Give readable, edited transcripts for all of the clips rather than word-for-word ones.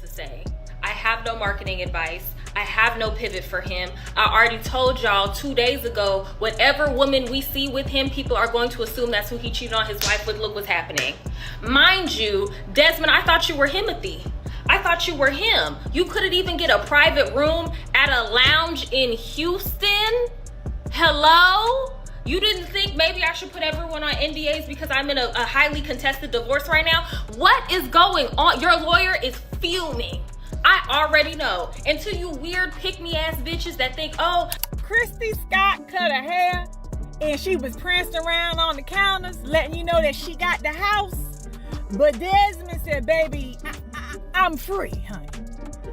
to say. I have no marketing advice. I have no pivot for him. I already told y'all 2 days ago, whatever woman we see with him, people are going to assume that's who he cheated on his wife with. Look what's happening. Mind you, Desmond, I thought you were Himothy. I thought you were him. You couldn't even get a private room at a lounge in Houston? Hello? You didn't think maybe I should put everyone on NDAs because I'm in a highly contested divorce right now? What is going on? Your lawyer is fuming. I already know. And to you weird pick-me-ass bitches that think, oh, Kristy Scott cut her hair and she was prancing around on the counters letting you know that she got the house. But Desmond said, baby, I'm free, honey.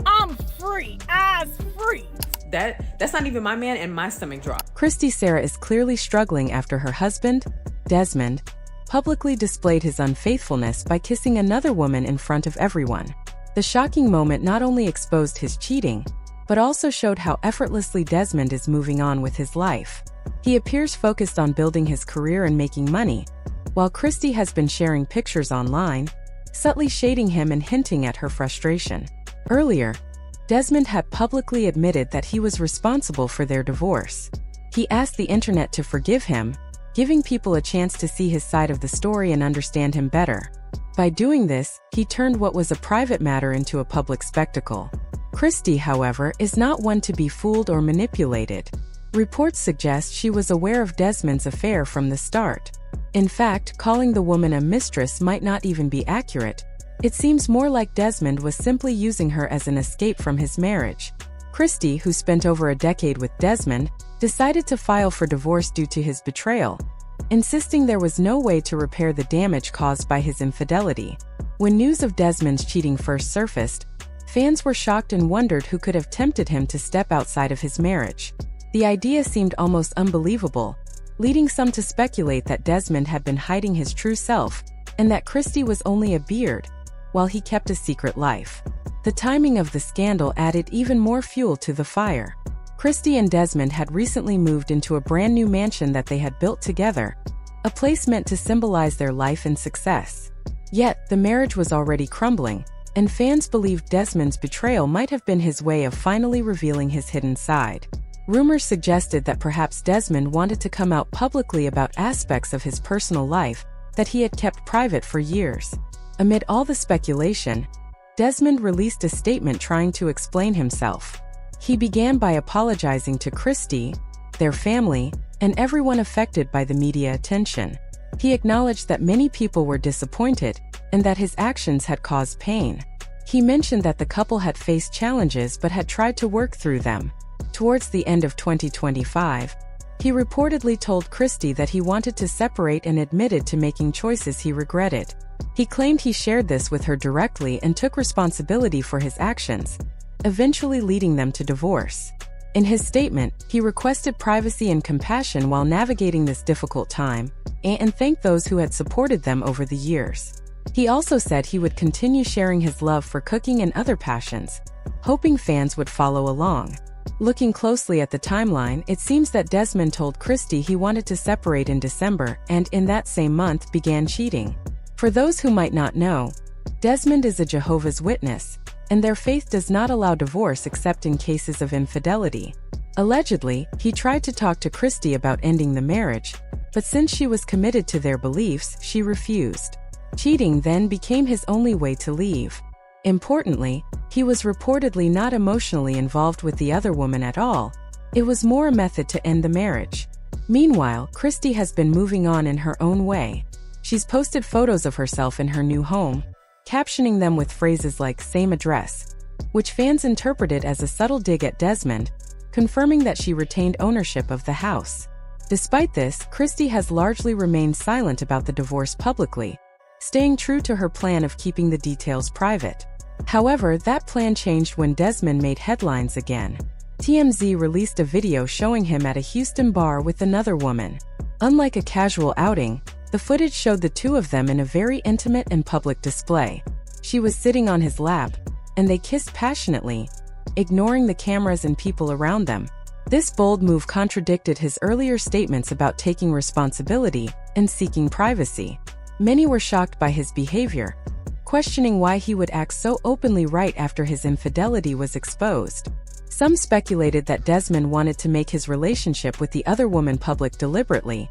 I'm free. I's free. That's not even my man, and my stomach dropped. Kristy Sarah is clearly struggling after her husband, Desmond, publicly displayed his unfaithfulness by kissing another woman in front of everyone. The shocking moment not only exposed his cheating, but also showed how effortlessly Desmond is moving on with his life. He appears focused on building his career and making money, while Kristy has been sharing pictures online, subtly shading him and hinting at her frustration. Earlier, Desmond had publicly admitted that he was responsible for their divorce. He asked the internet to forgive him, giving people a chance to see his side of the story and understand him better. By doing this, he turned what was a private matter into a public spectacle. Kristy, however, is not one to be fooled or manipulated. Reports suggest she was aware of Desmond's affair from the start. In fact, calling the woman a mistress might not even be accurate. It seems more like Desmond was simply using her as an escape from his marriage. Kristy, who spent over a decade with Desmond, decided to file for divorce due to his betrayal, insisting there was no way to repair the damage caused by his infidelity. When news of Desmond's cheating first surfaced, fans were shocked and wondered who could have tempted him to step outside of his marriage. The idea seemed almost unbelievable, leading some to speculate that Desmond had been hiding his true self, and that Kristy was only a beard, while he kept a secret life. The timing of the scandal added even more fuel to the fire. Kristy and Desmond had recently moved into a brand new mansion that they had built together, a place meant to symbolize their life and success. Yet, the marriage was already crumbling, and fans believed Desmond's betrayal might have been his way of finally revealing his hidden side. Rumors suggested that perhaps Desmond wanted to come out publicly about aspects of his personal life that he had kept private for years. Amid all the speculation, Desmond released a statement trying to explain himself. He began by apologizing to Kristy, their family, and everyone affected by the media attention. He acknowledged that many people were disappointed and that his actions had caused pain. He mentioned that the couple had faced challenges but had tried to work through them. Towards the end of 2025, he reportedly told Kristy that he wanted to separate and admitted to making choices he regretted. He claimed he shared this with her directly and took responsibility for his actions, eventually leading them to divorce. In his statement, he requested privacy and compassion while navigating this difficult time, and thanked those who had supported them over the years. He also said he would continue sharing his love for cooking and other passions, hoping fans would follow along. Looking closely at the timeline, it seems that Desmond told Kristy he wanted to separate in December and in that same month began cheating. For those who might not know, Desmond is a Jehovah's Witness, and their faith does not allow divorce except in cases of infidelity. Allegedly, he tried to talk to Kristy about ending the marriage, but since she was committed to their beliefs, she refused. Cheating then became his only way to leave. Importantly, he was reportedly not emotionally involved with the other woman at all. It was more a method to end the marriage. Meanwhile, Kristy has been moving on in her own way. She's posted photos of herself in her new home, captioning them with phrases like "same address," which fans interpreted as a subtle dig at Desmond, confirming that she retained ownership of the house. Despite this, Kristy has largely remained silent about the divorce publicly, staying true to her plan of keeping the details private. However, that plan changed when Desmond made headlines again. TMZ released a video showing him at a Houston bar with another woman. Unlike a casual outing, the footage showed the two of them in a very intimate and public display. She was sitting on his lap, and they kissed passionately, ignoring the cameras and people around them. This bold move contradicted his earlier statements about taking responsibility and seeking privacy. Many were shocked by his behavior, questioning why he would act so openly right after his infidelity was exposed. Some speculated that Desmond wanted to make his relationship with the other woman public deliberately,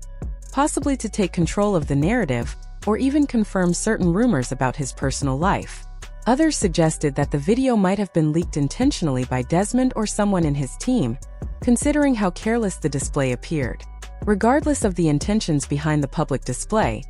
possibly to take control of the narrative, or even confirm certain rumors about his personal life. Others suggested that the video might have been leaked intentionally by Desmond or someone in his team, considering how careless the display appeared. Regardless of the intentions behind the public display,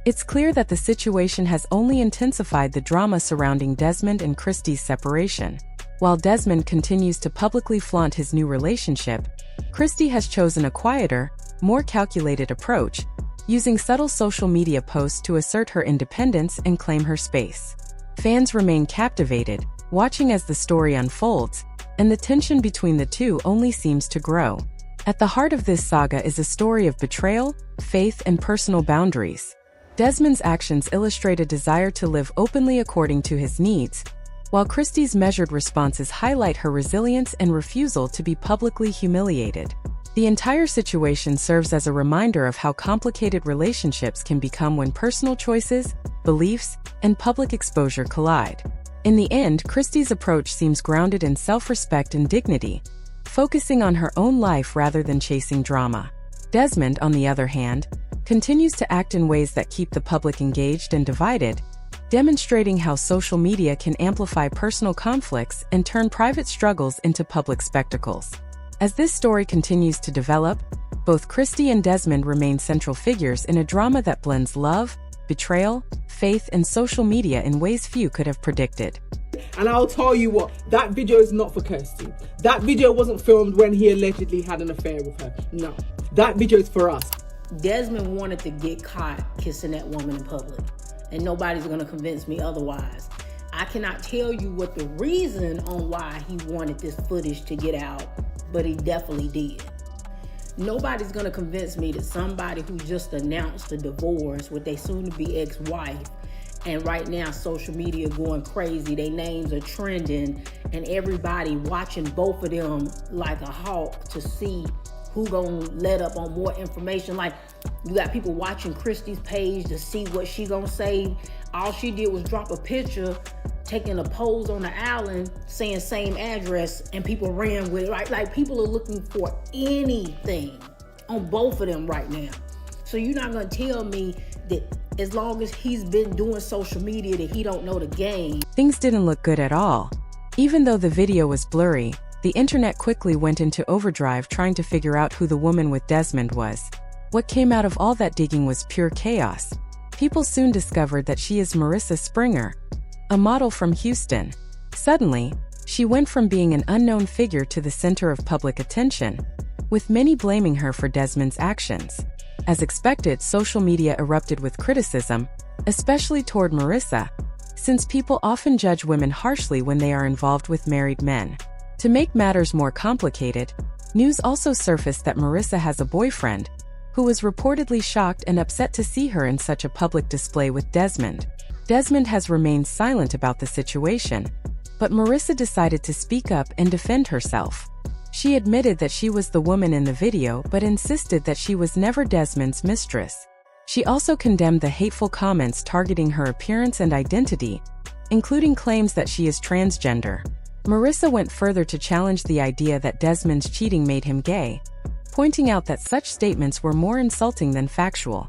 it's clear that the situation has only intensified the drama surrounding Desmond and Kristy's separation. While Desmond continues to publicly flaunt his new relationship, Kristy has chosen a quieter, more calculated approach, using subtle social media posts to assert her independence and claim her space. Fans remain captivated, watching as the story unfolds, and the tension between the two only seems to grow. At the heart of this saga is a story of betrayal, faith, and personal boundaries. Desmond's actions illustrate a desire to live openly according to his needs, while Kristy's measured responses highlight her resilience and refusal to be publicly humiliated. The entire situation serves as a reminder of how complicated relationships can become when personal choices, beliefs, and public exposure collide. In the end, Kristy's approach seems grounded in self-respect and dignity, focusing on her own life rather than chasing drama. Desmond, on the other hand, continues to act in ways that keep the public engaged and divided, demonstrating how social media can amplify personal conflicts and turn private struggles into public spectacles. As this story continues to develop, both Kristy and Desmond remain central figures in a drama that blends love, betrayal, faith, and social media in ways few could have predicted. And I'll tell you what, that video is not for Kirsty. That video wasn't filmed when he allegedly had an affair with her. No, that video is for us. Desmond wanted to get caught kissing that woman in public, and nobody's going to convince me otherwise. I cannot tell you what the reason on why he wanted this footage to get out, but he definitely did. Nobody's going to convince me that somebody who just announced a divorce with their soon-to-be ex-wife, and right now social media going crazy, their names are trending, and everybody watching both of them like a hawk to see who gonna let up on more information. Like, you got people watching Kristy's page to see what she gonna say. All she did was drop a picture taking a pose on the island saying same address, and people ran with it, right? Like, people are looking for anything on both of them right now. So you're not gonna tell me that as long as he's been doing social media that he don't know the game. Things didn't look good at all. Even though the video was blurry, the internet quickly went into overdrive trying to figure out who the woman with Desmond was. What came out of all that digging was pure chaos. People soon discovered that she is Marissa Springer, a model from Houston. Suddenly, she went from being an unknown figure to the center of public attention, with many blaming her for Desmond's actions. As expected, social media erupted with criticism, especially toward Marissa, since people often judge women harshly when they are involved with married men. To make matters more complicated, news also surfaced that Marissa has a boyfriend, who was reportedly shocked and upset to see her in such a public display with Desmond. Desmond has remained silent about the situation, but Marissa decided to speak up and defend herself. She admitted that she was the woman in the video but insisted that she was never Desmond's mistress. She also condemned the hateful comments targeting her appearance and identity, including claims that she is transgender. Marissa went further to challenge the idea that Desmond's cheating made him gay, pointing out that such statements were more insulting than factual.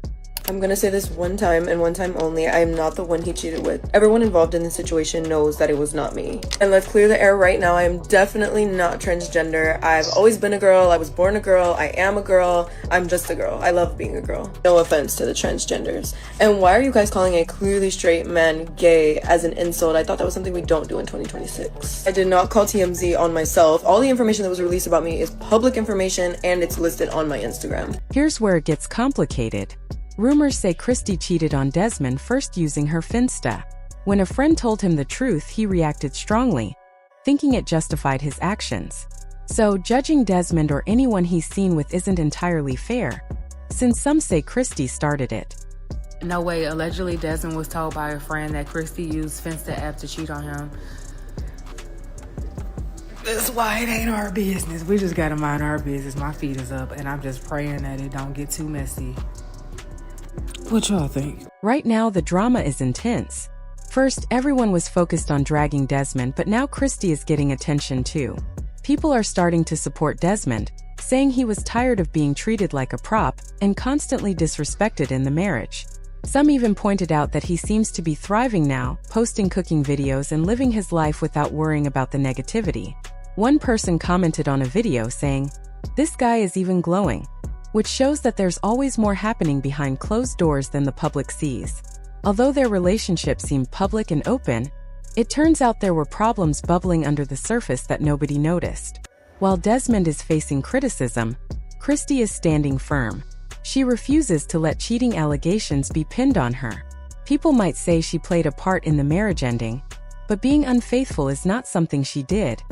I'm gonna say this one time and one time only, I am not the one he cheated with. Everyone involved in the situation knows that it was not me. And let's clear the air right now, I am definitely not transgender. I've always been a girl, I was born a girl, I am a girl, I'm just a girl. I love being a girl. No offense to the transgenders. And why are you guys calling a clearly straight man gay as an insult? I thought that was something we don't do in 2026. I did not call TMZ on myself. All the information that was released about me is public information and it's listed on my Instagram. Here's where it gets complicated. Rumors say Kristy cheated on Desmond first using her Finsta. When a friend told him the truth, he reacted strongly, thinking it justified his actions. So, judging Desmond or anyone he's seen with isn't entirely fair, since some say Kristy started it. No way, allegedly Desmond was told by a friend that Kristy used Finsta app to cheat on him. That's why it ain't our business. We just gotta mind our business. My feet is up and I'm just praying that it don't get too messy. What y'all think? Right now, the drama is intense. First, everyone was focused on dragging Desmond, but now Kristy is getting attention too. People are starting to support Desmond, saying he was tired of being treated like a prop and constantly disrespected in the marriage. Some even pointed out that he seems to be thriving now, posting cooking videos and living his life without worrying about the negativity. One person commented on a video saying, "This guy is even glowing," which shows that there's always more happening behind closed doors than the public sees. Although their relationship seemed public and open, it turns out there were problems bubbling under the surface that nobody noticed. While Desmond is facing criticism, Kristy is standing firm. She refuses to let cheating allegations be pinned on her. People might say she played a part in the marriage ending, but being unfaithful is not something she did,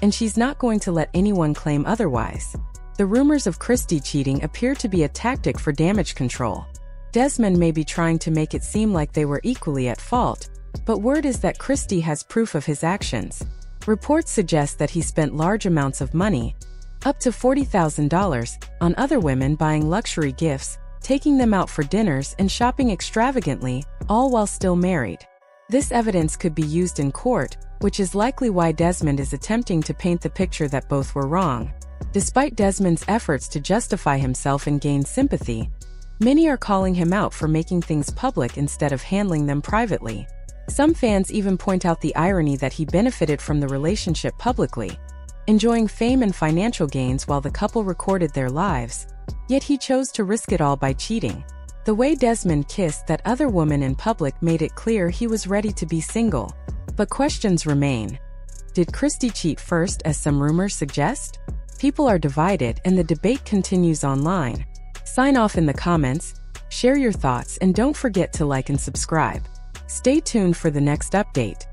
and she's not going to let anyone claim otherwise. The rumors of Kristy cheating appear to be a tactic for damage control. Desmond may be trying to make it seem like they were equally at fault, but word is that Kristy has proof of his actions. Reports suggest that he spent large amounts of money, up to $40,000, on other women, buying luxury gifts, taking them out for dinners and shopping extravagantly, all while still married. This evidence could be used in court, which is likely why Desmond is attempting to paint the picture that both were wrong. Despite Desmond's efforts to justify himself and gain sympathy, many are calling him out for making things public instead of handling them privately. Some fans even point out the irony that he benefited from the relationship publicly, enjoying fame and financial gains while the couple recorded their lives, yet he chose to risk it all by cheating. The way Desmond kissed that other woman in public made it clear he was ready to be single. But questions remain. Did Kristy cheat first, as some rumors suggest? People are divided and the debate continues online. Sign off in the comments, share your thoughts, and don't forget to like and subscribe. Stay tuned for the next update.